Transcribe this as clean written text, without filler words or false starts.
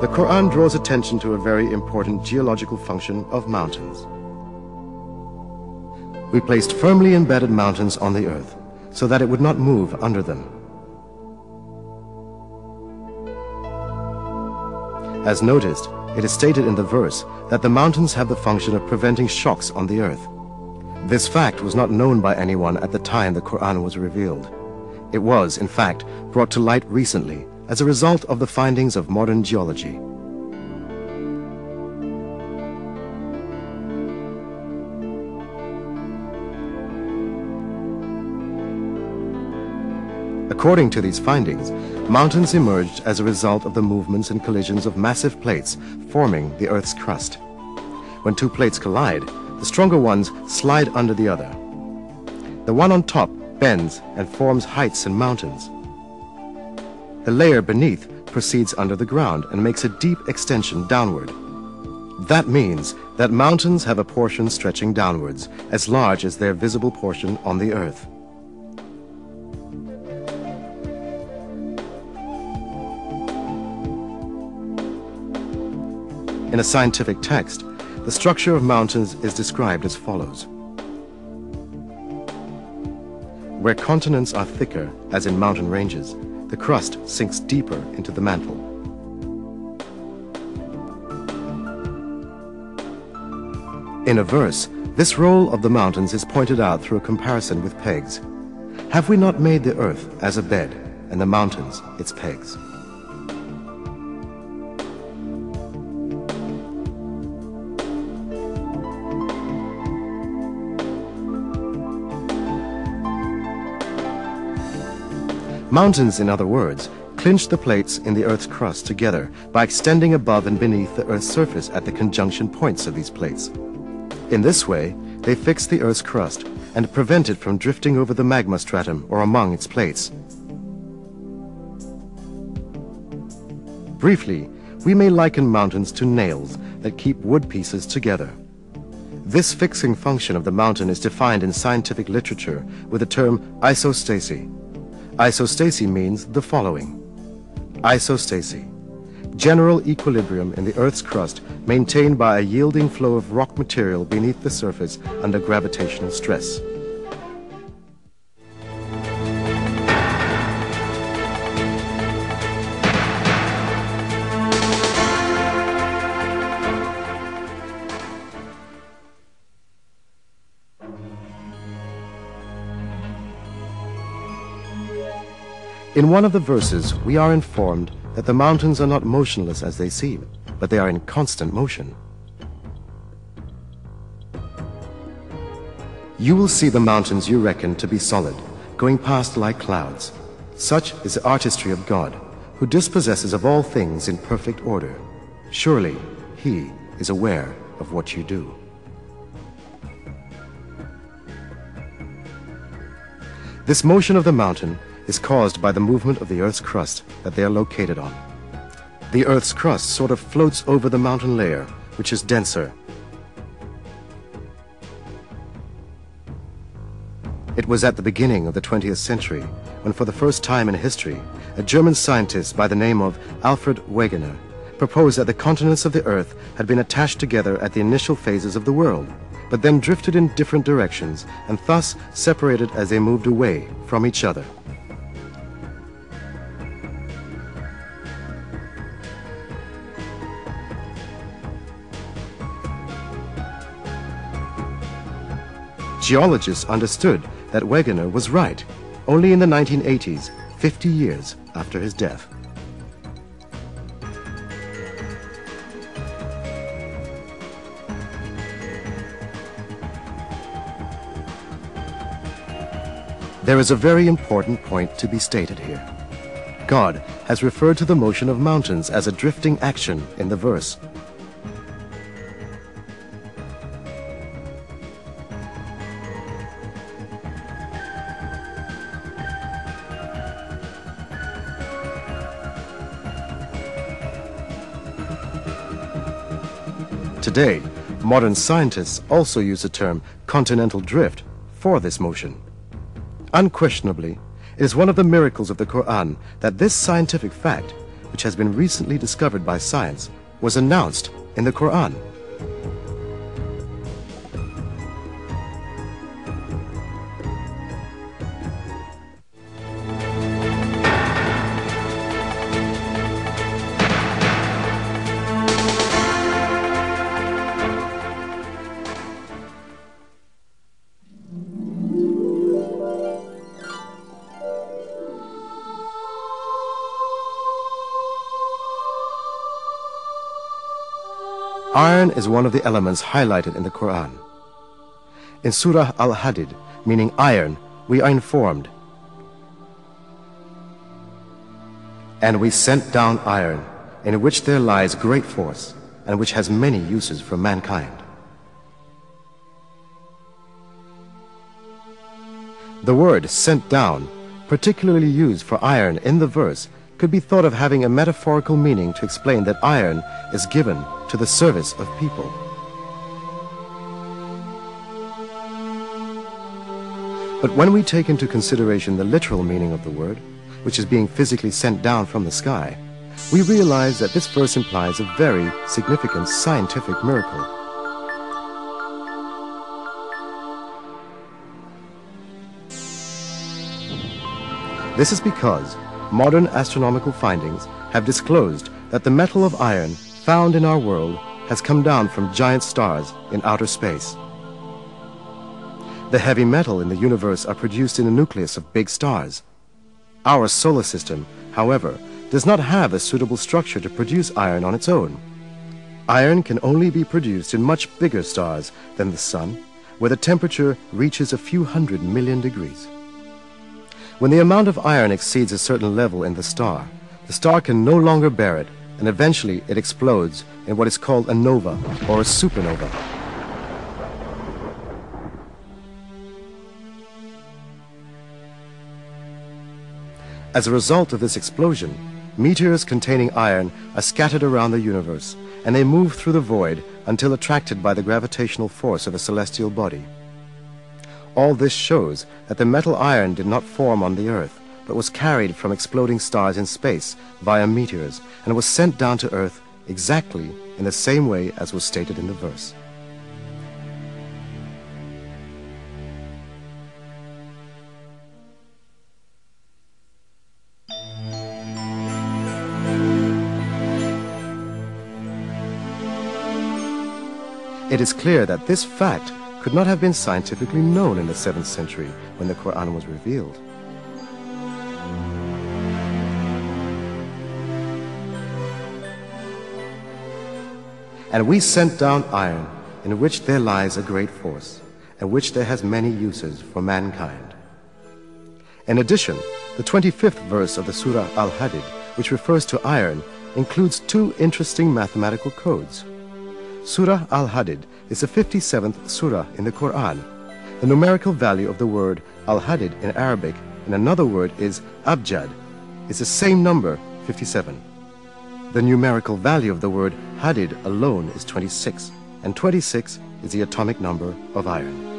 The Quran draws attention to a very important geological function of mountains. We placed firmly embedded mountains on the earth so that it would not move under them. As noticed, it is stated in the verse that the mountains have the function of preventing shocks on the earth. This fact was not known by anyone at the time the Quran was revealed. It was, in fact, brought to light recently as a result of the findings of modern geology. According to these findings, mountains emerged as a result of the movements and collisions of massive plates forming the Earth's crust. When two plates collide, the stronger ones slide under the other. The one on top bends and forms heights and mountains. The layer beneath proceeds under the ground and makes a deep extension downward. That means that mountains have a portion stretching downwards, as large as their visible portion on the earth. In a scientific text, the structure of mountains is described as follows. Where continents are thicker, as in mountain ranges, the crust sinks deeper into the mantle. In a verse, this role of the mountains is pointed out through a comparison with pegs. Have we not made the earth as a bed, and the mountains its pegs? Mountains, in other words, clinch the plates in the Earth's crust together by extending above and beneath the Earth's surface at the conjunction points of these plates. In this way, they fix the Earth's crust and prevent it from drifting over the magma stratum or among its plates. Briefly, we may liken mountains to nails that keep wood pieces together. This fixing function of the mountain is defined in scientific literature with the term isostasy. Isostasy means the following. Isostasy: general equilibrium in the Earth's crust maintained by a yielding flow of rock material beneath the surface under gravitational stress. In one of the verses, we are informed that the mountains are not motionless as they seem, but they are in constant motion. You will see the mountains you reckon to be solid, going past like clouds. Such is the artistry of God, who dispossesses of all things in perfect order. Surely, He is aware of what you do. This motion of the mountain is caused by the movement of the Earth's crust that they are located on. The Earth's crust sort of floats over the mountain layer, which is denser. It was at the beginning of the 20th century when, for the first time in history, a German scientist by the name of Alfred Wegener proposed that the continents of the Earth had been attached together at the initial phases of the world, but then drifted in different directions and thus separated as they moved away from each other. Geologists understood that Wegener was right only in the 1980s, 50 years after his death. There is a very important point to be stated here. God has referred to the motion of mountains as a drifting action in the verse. Today, modern scientists also use the term continental drift for this motion. Unquestionably, it is one of the miracles of the Quran that this scientific fact, which has been recently discovered by science, was announced in the Quran. Iron is one of the elements highlighted in the Quran. In Surah Al-Hadid, meaning iron, we are informed, "And we sent down iron, in which there lies great force, and which has many uses for mankind." The word "sent down," particularly used for iron in the verse, could be thought of having a metaphorical meaning to explain that iron is given to the service of people. But when we take into consideration the literal meaning of the word, which is being physically sent down from the sky, we realize that this verse implies a very significant scientific miracle. This is because modern astronomical findings have disclosed that the metal of iron found in our world has come down from giant stars in outer space. The heavy metal in the universe are produced in the nucleus of big stars. Our solar system, however, does not have a suitable structure to produce iron on its own. Iron can only be produced in much bigger stars than the Sun, where the temperature reaches a few 100 million degrees. When the amount of iron exceeds a certain level in the star can no longer bear it, and eventually it explodes in what is called a nova or a supernova. As a result of this explosion, meteors containing iron are scattered around the universe, and they move through the void until attracted by the gravitational force of a celestial body. All this shows that the metal iron did not form on the Earth, but was carried from exploding stars in space via meteors and was sent down to Earth exactly in the same way as was stated in the verse. It is clear that this fact could not have been scientifically known in the 7th century when the Quran was revealed. "And we sent down iron, in which there lies a great force, and which there has many uses for mankind." In addition, the 25th verse of the Surah Al-Hadid, which refers to iron, includes two interesting mathematical codes. Surah Al-Hadid is the 57th surah in the Quran. The numerical value of the word Al-Hadid in Arabic, and another word is Abjad, is the same number, 57. The numerical value of the word Hadid alone is 26, and 26 is the atomic number of iron.